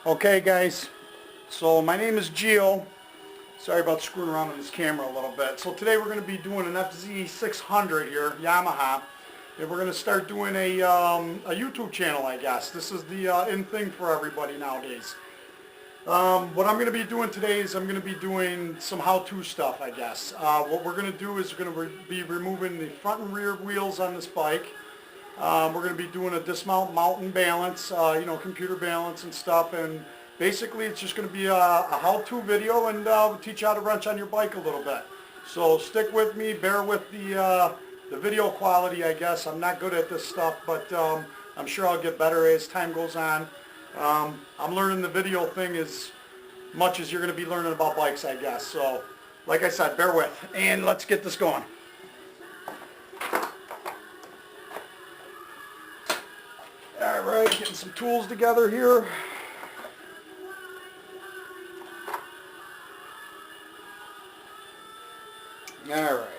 Okay guys, so my name is Gio. Sorry about screwing around with this camera a little bit. So today we're going to be doing an FZ600 here, Yamaha. And we're going to start doing a YouTube channel, I guess. This is the in thing for everybody nowadays. What I'm going to be doing today is I'm going to be doing some how-to stuff, I guess. What we're going to do is we're going to be removing the front and rear wheels on this bike. We're going to be doing a dismount, mount and balance, computer balance and stuff, and basically it's just going to be a how-to video, and we'll teach you how to wrench on your bike a little bit. So stick with me, bear with the video quality, I guess. I'm not good at this stuff, but I'm sure I'll get better as time goes on. I'm learning the video thing as much as you're going to be learning about bikes, I guess. So like I said, bear with, and let's get this going. Alright, getting some tools together here. Alright.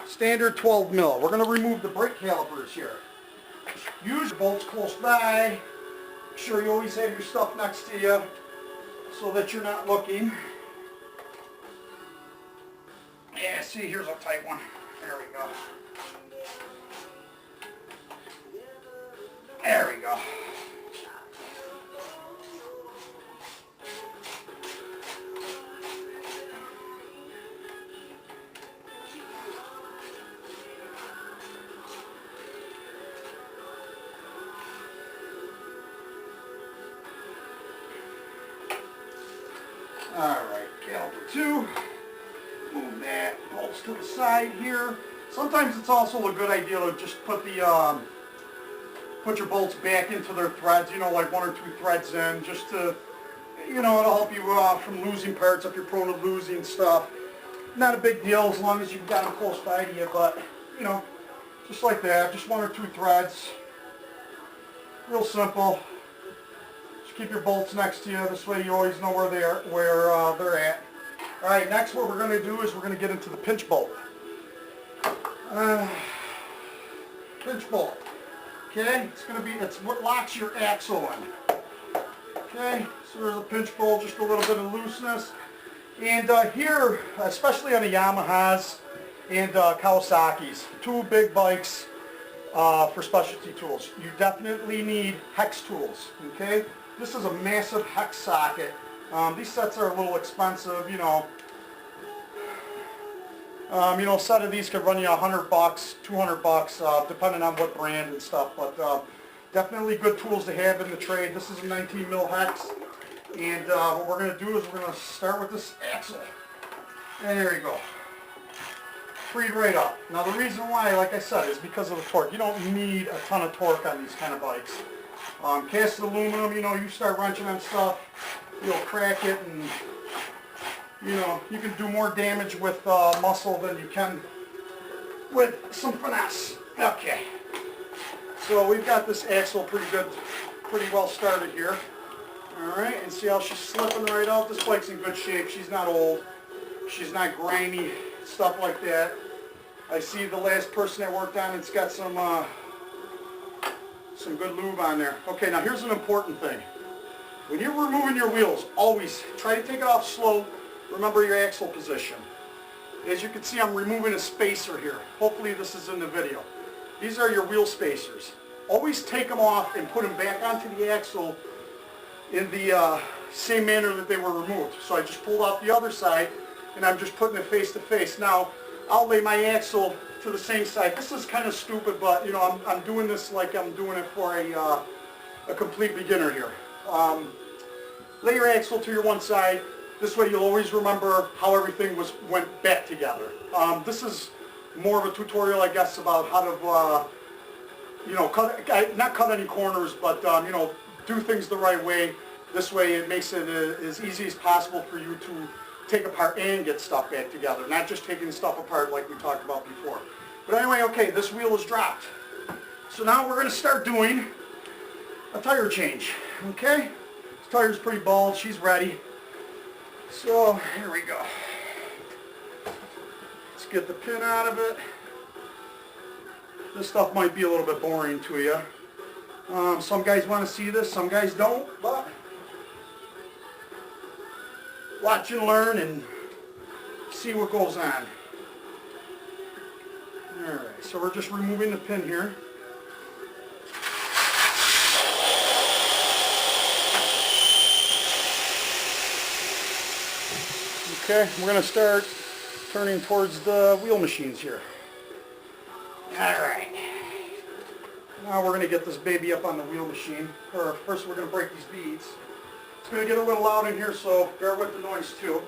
Standard 12 mil. We're going to remove the brake calipers here. Use your bolts close by. Make sure you always have your stuff next to you so that you're not looking. Yeah, see, here's a tight one. There we go. There we go. Alright, caliper 2. Move that. Bolts to the side here. Sometimes it's also a good idea to just put the put your bolts back into their threads, like 1 or 2 threads in, just to, it'll help you from losing parts if you're prone to losing stuff. Not a big deal as long as you've got them close by to you, but, just like that, just 1 or 2 threads. Real simple. Just keep your bolts next to you, this way you always know where they're at. Alright, next what we're going to do is we're going to get into the pinch bolt. Pinch bolt. Okay, it's what locks your axle in. Okay, so there's a pinch bolt, just a little bit of looseness. And here, especially on the Yamahas and Kawasaki's, 2 big bikes for specialty tools, you definitely need hex tools. Okay, this is a massive hex socket. These sets are a little expensive, a set of these could run you $100, $200, depending on what brand and stuff. But definitely good tools to have in the trade. This is a 19 mil hex, and what we're going to do is we're going to start with this axle. And there you go. Freed right up. Now the reason why, like I said, is because of the torque. You don't need a ton of torque on these kind of bikes. Cast aluminum, you start wrenching on stuff, you'll crack it, and you can do more damage with muscle than you can with some finesse. Okay. So we've got this axle pretty well started here. Alright, and see how she's slipping right out? This bike's in good shape. She's not old. She's not grimy, stuff like that. I see the last person that worked on it's got some good lube on there. Okay, now here's an important thing. When you're removing your wheels, always try to take it off slow. Remember your axle position. As you can see, I'm removing a spacer here. Hopefully this is in the video. These are your wheel spacers. Always take them off and put them back onto the axle in the same manner that they were removed. So I just pulled out the other side, and I'm just putting it face to face. Now, I'll lay my axle to the same side. This is kind of stupid, but I'm doing this like I'm doing it for a complete beginner here. Lay your axle to your one side. This way you'll always remember how everything went back together. This is more of a tutorial, I guess, about how to, not cut any corners, but, do things the right way. This way it makes it as easy as possible for you to take apart and get stuff back together, not just taking stuff apart like we talked about before. But anyway, okay, this wheel is dropped. So now we're going to start doing a tire change, okay? This tire's pretty bald, she's ready. So, here we go. Let's get the pin out of it. This stuff might be a little bit boring to you. Some guys want to see this, some guys don't, but watch and learn and see what goes on. Alright, so we're just removing the pin here. Okay, we're going to start turning towards the wheel machines here. Alright. Now we're going to get this baby up on the wheel machine. Or first we're going to break these beads. It's going to get a little loud in here, so bear with the noise too.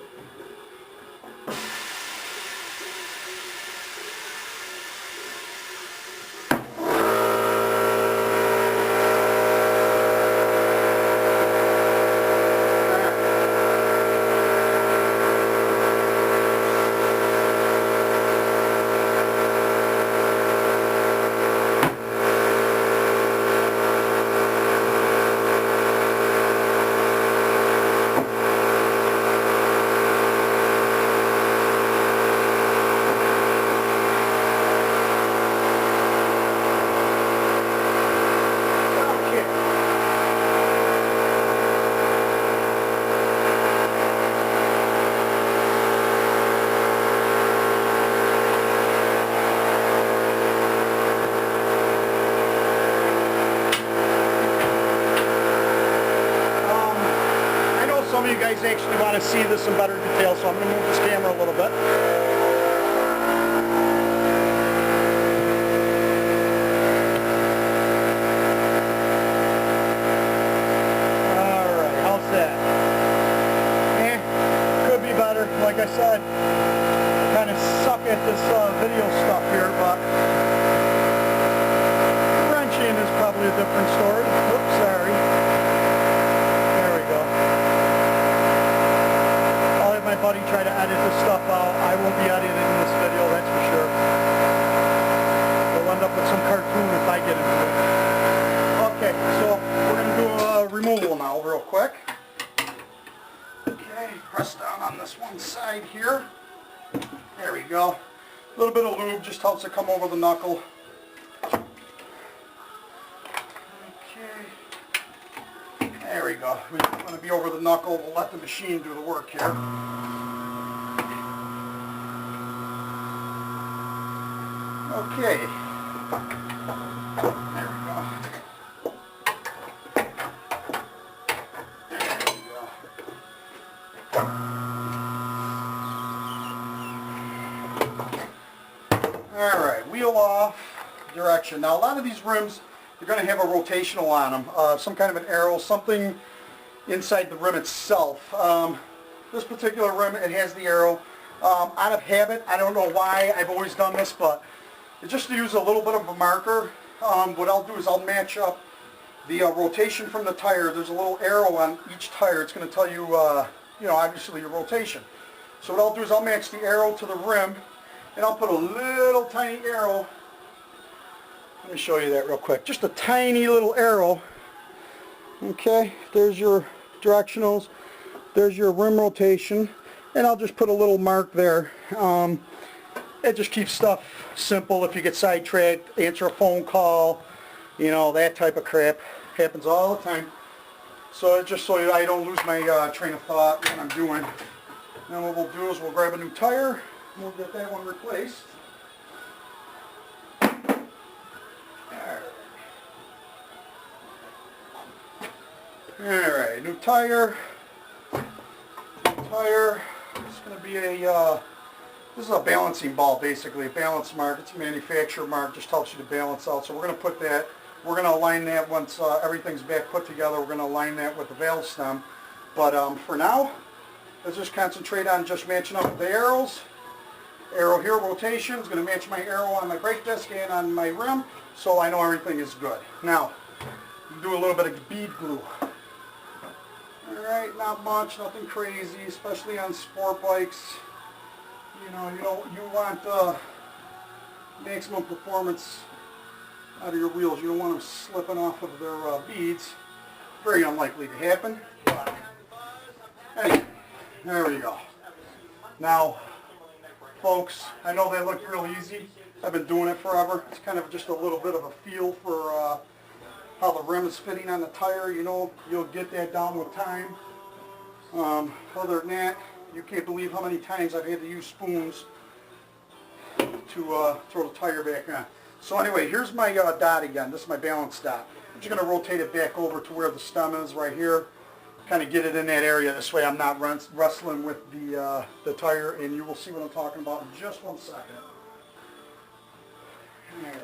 Some of you guys actually want to see this in better detail, so I'm going to move this camera a little bit. Alright, how's that? Could be better. Like I said, I kind of suck at this video stuff here, but wrenching is probably a different story. Oops, sorry. My buddy try to edit this stuff out. I won't be editing this video, that's for sure. We'll end up with some cartoon if I get into it. Okay, so we're going to do a removal now real quick. Okay, press down on this one side here. There we go. A little bit of lube just helps it come over the knuckle. There we go. We want to be over the knuckle. We'll let the machine do the work here. Okay. There we go. There we go. Alright, wheel off, direction. Now a lot of these rims, you're going to have a rotational on them, some kind of an arrow, something inside the rim itself. This particular rim, it has the arrow. Out of habit, I don't know why I've always done this, but just to use a little bit of a marker, what I'll do is I'll match up the rotation from the tire. There's a little arrow on each tire. It's going to tell you, you know, obviously your rotation. So what I'll do is I'll match the arrow to the rim, and I'll put a little tiny arrow. Let me show you that real quick. Just a tiny little arrow. Okay, there's your directionals. There's your rim rotation. And I'll just put a little mark there. It just keeps stuff simple. If you get sidetracked, answer a phone call, you know, that type of crap. Happens all the time. So it's just so I don't lose my train of thought what I'm doing. Then what we'll do is we'll grab a new tire. And we'll get that one replaced. Alright, new tire. New tire. It's going to be a, this is a balancing ball basically, a balance mark. It's a manufacturer mark, just helps you to balance out. So we're going to put that, we're going to align that once everything's back put together, we're going to align that with the valve stem. But for now, let's just concentrate on just matching up the arrows. Arrow here, rotation, is going to match my arrow on my brake disc and on my rim, so I know everything is good. Now, do a little bit of bead glue. Alright, not much, nothing crazy, especially on sport bikes. You know, you want maximum performance out of your wheels. You don't want them slipping off of their beads. Very unlikely to happen. But anyway, there we go. Now, folks, I know they look real easy. I've been doing it forever. It's kind of just a little bit of a feel for how the rim is fitting on the tire. You know, you'll get that down with time. Other than that, you can't believe how many times I've had to use spoons to throw the tire back on. So anyway, here's my dot again. This is my balance dot. I'm just going to rotate it back over to where the stem is right here. Kind of get it in that area. This way I'm not wrestling with the tire, and you will see what I'm talking about in just 1 second. Alright,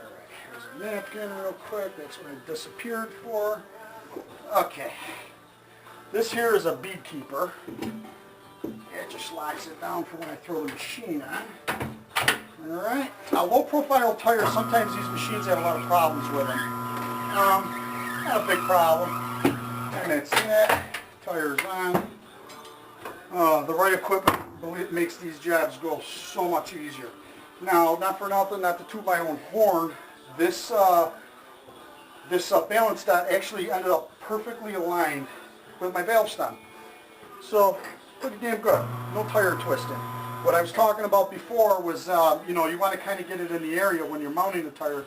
here's a napkin real quick. That's what I disappeared for. Okay. This here is a bead keeper. It just locks it down for when I throw the machine on. Alright. Now, low profile tires, sometimes these machines have a lot of problems with them. Not a big problem. And that's it. Tires on. The right equipment makes these jobs go so much easier. Now, not for nothing, not to toot my own horn, this balance dot actually ended up perfectly aligned with my valve stem. So, pretty damn good. No tire twisting. What I was talking about before was, you know, you want to kind of get it in the area when you're mounting the tire,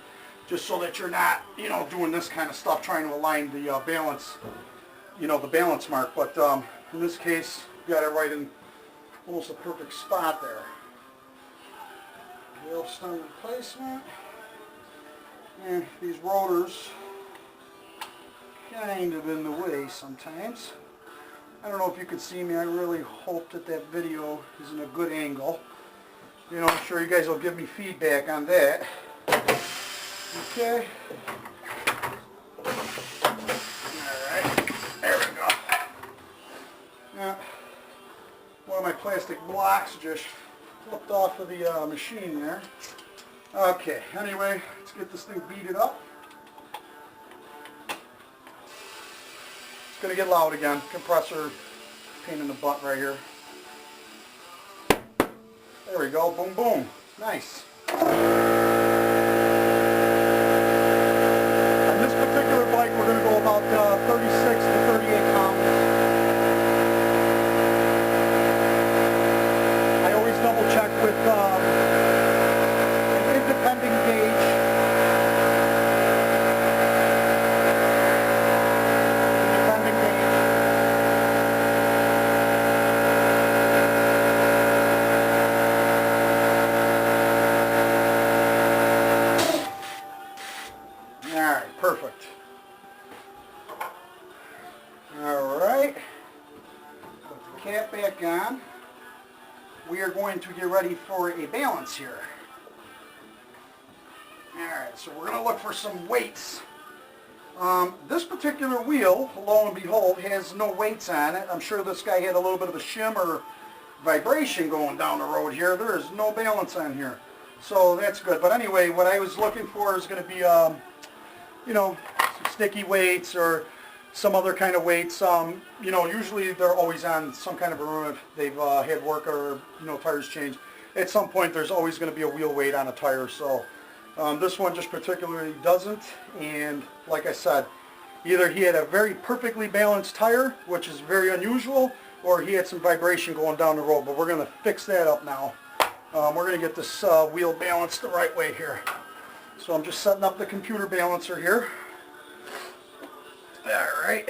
just so that you're not, you know, doing this kind of stuff, trying to align the balance, you know, the balance mark. But in this case, you got it right in almost a perfect spot there. Valve stem replacement. And these rotors kind of in the way sometimes. I don't know if you can see me. I really hope that that video is in a good angle. You know, I'm sure you guys will give me feedback on that. Okay. Alright. There we go. Now, one of my plastic blocks just flipped off of the machine there. Okay. Anyway, let's get this thing beaded up. Going to get loud again. Compressor, pain in the butt right here. There we go. Boom, boom. Nice. On this particular bike, we're going to go about 36 to 38 pounds. I always double check with an independent gauge. Perfect. Alright, put the cap back on. We are going to get ready for a balance here. Alright, so we're going to look for some weights. This particular wheel, lo and behold, has no weights on it. I'm sure this guy had a little bit of a shim or vibration going down the road here. There is no balance on here. So that's good. But anyway, what I was looking for is going to be you know, some sticky weights or some other kind of weights. You know, usually they're always on some kind of a rim if they've had work or, you know, tires changed. At some point there's always going to be a wheel weight on a tire, so this one just particularly doesn't. And like I said, either he had a very perfectly balanced tire, which is very unusual, or he had some vibration going down the road. But we're going to fix that up now. We're going to get this wheel balanced the right way here. So I'm just setting up the computer balancer here. Alright.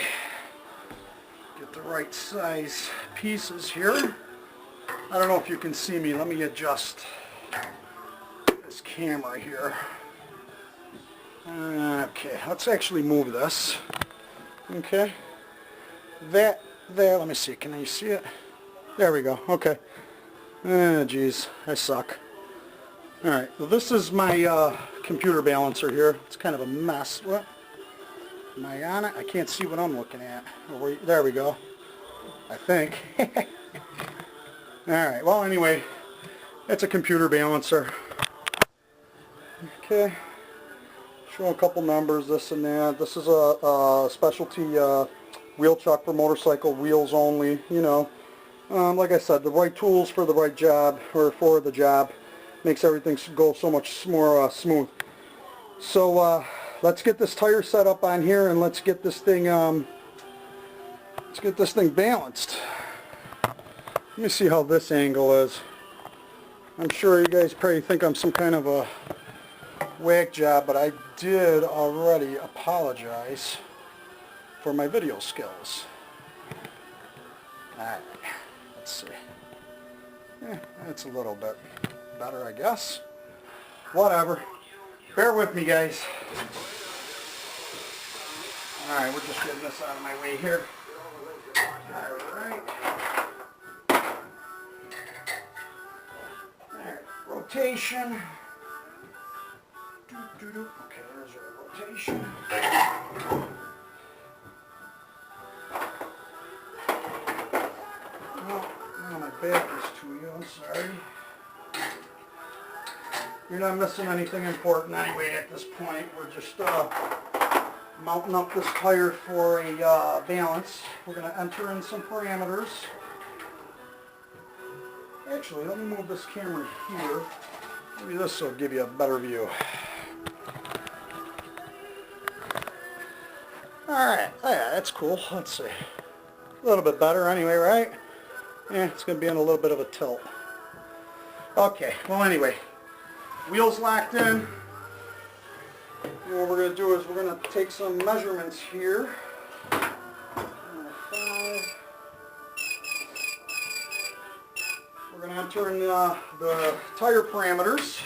Get the right size pieces here. I don't know if you can see me. Let me adjust this camera here. Okay, let's actually move this. Okay. That there, let me see. Can you see it? There we go. Okay. Geez, I suck. Alright, so this is my computer balancer here. It's kind of a mess. What? Am I on it? I can't see what I'm looking at. Oh, there we go. I think. Alright, well anyway, it's a computer balancer. Okay. Show a couple numbers, this and that. This is a specialty wheel chuck for motorcycle, wheels only, you know. Like I said, the right tools for the right job, or for the job, makes everything go so much more smooth. So let's get this tire set up on here, and let's get this thing balanced. Let me see how this angle is. I'm sure you guys probably think I'm some kind of a whack job, but I did already apologize for my video skills. Alright, let's see. That's a little bit better, I guess. Whatever. Bear with me, guys. Alright, we're just getting this out of my way here. Alright. Alright, rotation. Okay, there's our rotation. Oh, my back is to you, I'm sorry. You're not missing anything important anyway at this point. We're just mounting up this tire for a balance. We're going to enter in some parameters. Actually, let me move this camera here. Maybe this will give you a better view. Alright, yeah, that's cool. Let's see. A little bit better anyway, right? Yeah, it's going to be in a little bit of a tilt. Okay, well anyway, wheels locked in. And what we're going to do is we're going to take some measurements here. We're going to enter in the tire parameters.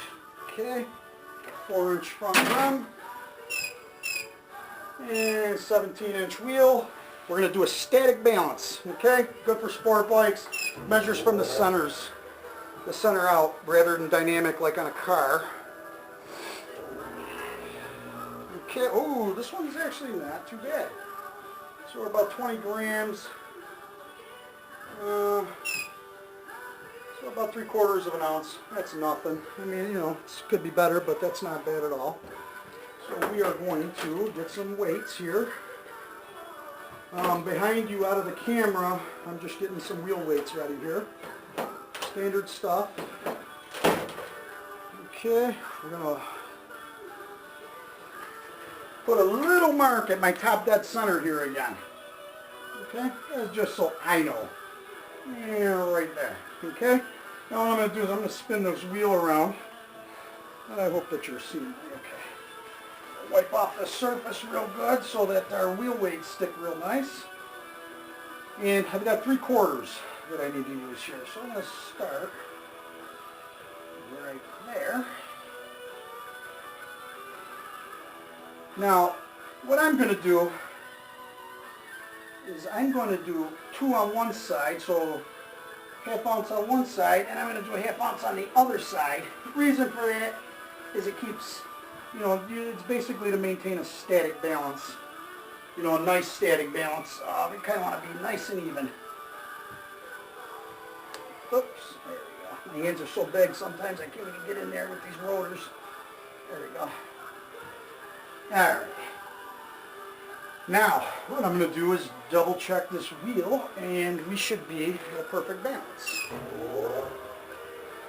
Okay, 4-inch front rim and 17-inch wheel. We're going to do a static balance. Okay, good for sport bikes. Measures from the center out rather than dynamic like on a car. Okay, oh, this one's actually not too bad. So we're about 20 grams. So about 3/4 of an ounce. That's nothing. I mean, you know, it could be better, but that's not bad at all. So we are going to get some weights here. Behind you out of the camera, I'm just getting some wheel weights ready here. Standard stuff. Okay, we're going to put a little mark at my top dead center here again. Okay, that's just so I know. Yeah, right there. Okay, now what I'm going to do is I'm going to spin this wheel around. And I hope that you're seeing me okay. Wipe off the surface real good so that our wheel weights stick real nice. And I've got 3/4 that I need to use here. So I'm going to start right there. Now, what I'm going to do is I'm going to do 2 on one side, so 1/2 ounce on one side, and I'm going to do a 1/2 ounce on the other side. The reason for that is it keeps, you know, it's basically to maintain a static balance. You know, a nice static balance. We kind of want to be nice and even. Oops, there we go. My hands are so big sometimes I can't even get in there with these rotors. There we go. Alright. Now, what I'm going to do is double check this wheel, and we should be at a perfect balance.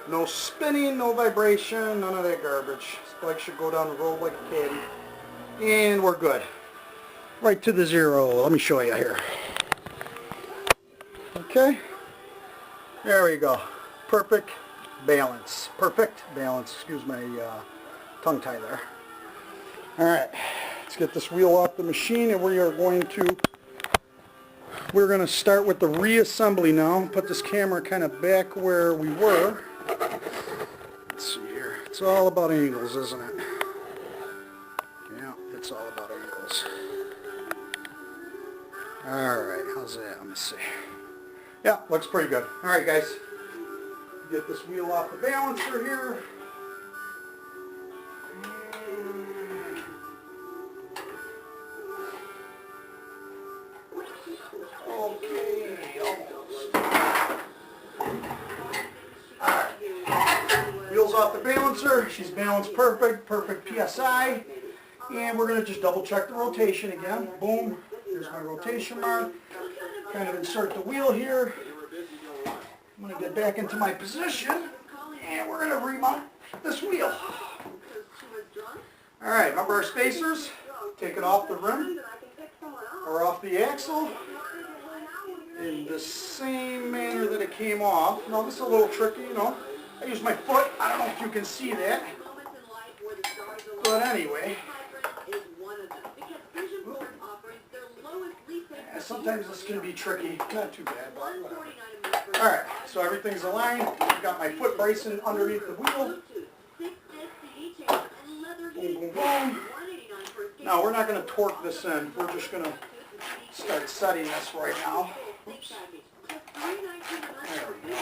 No spinning, no vibration, none of that garbage. This bike should go down the road like a caddy. And we're good. Right to the 0. Let me show you here. Okay. There we go. Perfect balance. Perfect balance. Excuse my tongue tie there. Alright. Let's get this wheel off the machine, and we're going to start with the reassembly now. Put this camera kind of back where we were. Let's see here. It's all about angles, isn't it? Yeah, it's all about angles. Alright, how's that? Let me see. Yeah, looks pretty good. Alright guys, get this wheel off the balancer here. Okay, almost. Alright, wheels off the balancer. She's balanced perfect, perfect PSI. And we're going to just double check the rotation again. Boom. Here's my rotation mark. Kind of insert the wheel here. I'm going to get back into my position. And we're going to remount this wheel. Alright, remember our spacers? Take it off the rim or off the axle in the same manner that it came off. Now this is a little tricky, you know. I use my foot. I don't know if you can see that. But anyway, sometimes this can be tricky. Not too bad, but whatever. Alright, so everything's aligned. I've got my foot bracing underneath the wheel. Boom, boom, boom. Now we're not going to torque this in. We're just going to start setting this right now. Oops. There we go.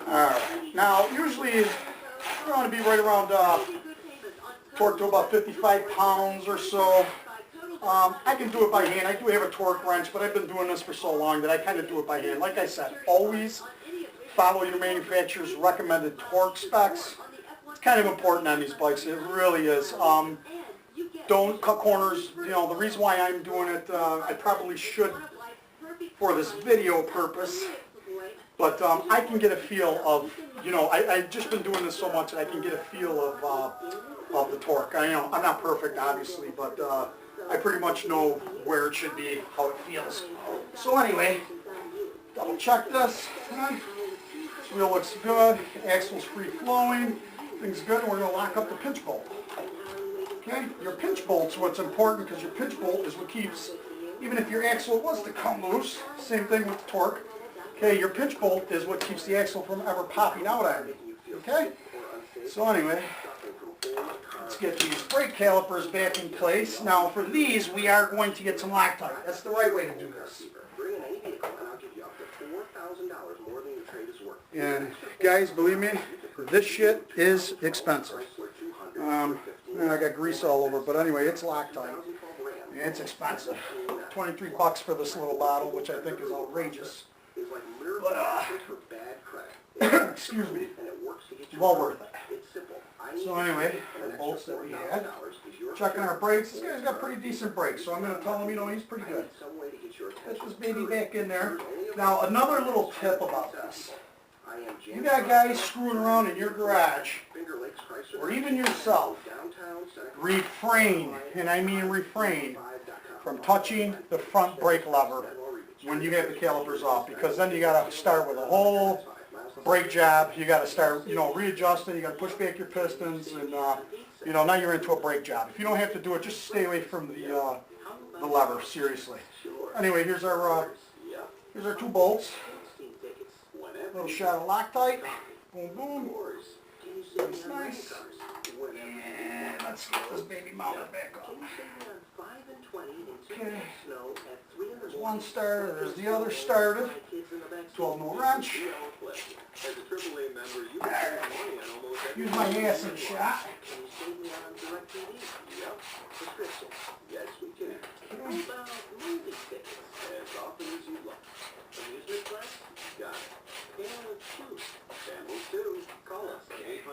Alright, now usually we want to be right around torque to about 55 pounds or so. I can do it by hand. I do have a torque wrench, but I've been doing this for so long that I kind of do it by hand. Like I said, always follow your manufacturer's recommended torque specs. It's kind of important on these bikes. It really is. Don't cut corners. You know, the reason why I'm doing it, I probably should for this video purpose, but I can get a feel of, you know, I've just been doing this so much that I can get a feel of the torque. You know, I'm not perfect, obviously, but I pretty much know where it should be, how it feels. So anyway, double check this. This wheel looks good. Axle's free flowing. Things good, and we're going to lock up the pinch bolt. Okay, your pinch bolt's what's important, because your pinch bolt is what keeps, even if your axle was to come loose, same thing with the torque. Okay, your pinch bolt is what keeps the axle from ever popping out on you. Okay, so anyway, let's get these brake calipers back in place. Now for these, we are going to get some Loctite. That's the right way to do this. And guys, believe me, this shit is expensive. I got grease all over, but anyway, it's Loctite. It's expensive. 23 bucks for this little bottle, which I think is outrageous. But, excuse me, well worth it. So anyway, the bolts that we had. Checking our brakes. This guy's got pretty decent brakes, so I'm going to tell him, you know, he's pretty good. Get this baby back in there. Now, another little tip about this. You got guys screwing around in your garage, or even yourself, refrain, and I mean refrain, from touching the front brake lever when you have the calipers off, because then you got to start with a whole brake job. You got to start, you know, readjusting. You got to push back your pistons, and you know, now you're into a brake job. If you don't have to do it, just stay away from the lever. Seriously. Anyway, here's our two bolts. A little shot of Loctite. Boom, boom. That's nice. And let's get this baby mounted back up. Okay. There's one starter, there's the other starter. 12-mil wrench. Alright. Use my acid shot.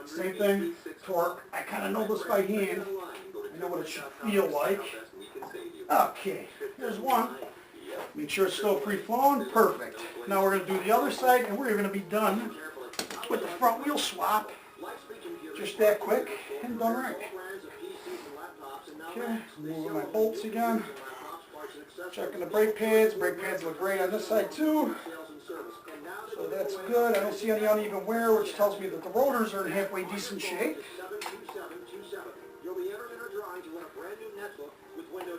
Same thing, torque. I kind of know this by hand. I know what it should feel like. Okay, here's one. Make sure it's still free-flowing. Perfect. Now we're going to do the other side, and we're going to be done with the front wheel swap. Just that quick and done right. Okay, moving my bolts again. Checking the brake pads. Brake pads look great on this side too. So that's good. I don't see any uneven wear, which tells me that the rotors are in halfway decent shape.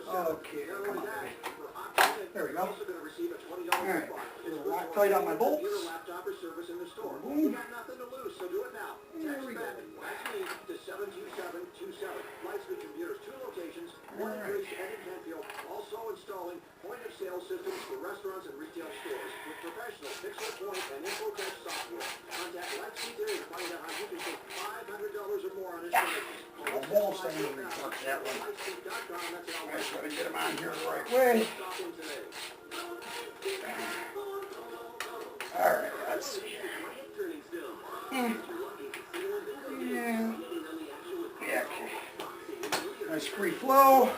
Okay, come on, baby. There we go. Alright, Loctite on my bolts. Boom. There we go. Alright. Also installing point-of-sale systems for restaurants and retail stores with professional pixel point and infotech software. Contact Lightspeed today to find out how you can save $500 or more on installations. Almost ain't even touch that one. I just gotta get him on here the right way. Alright, let's see. Yeah. Okay. Nice free flow.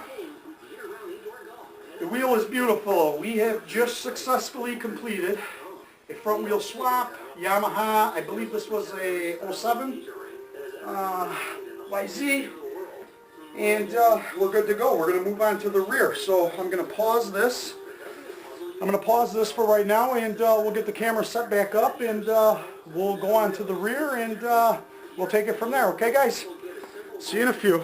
The wheel is beautiful. We have just successfully completed a front wheel swap. Yamaha, I believe this was a 07 YZ. And we're good to go. We're going to move on to the rear. So I'm going to pause this. I'm going to pause this for right now, and we'll get the camera set back up, and we'll go on to the rear and we'll take it from there. Okay, guys? See you in a few.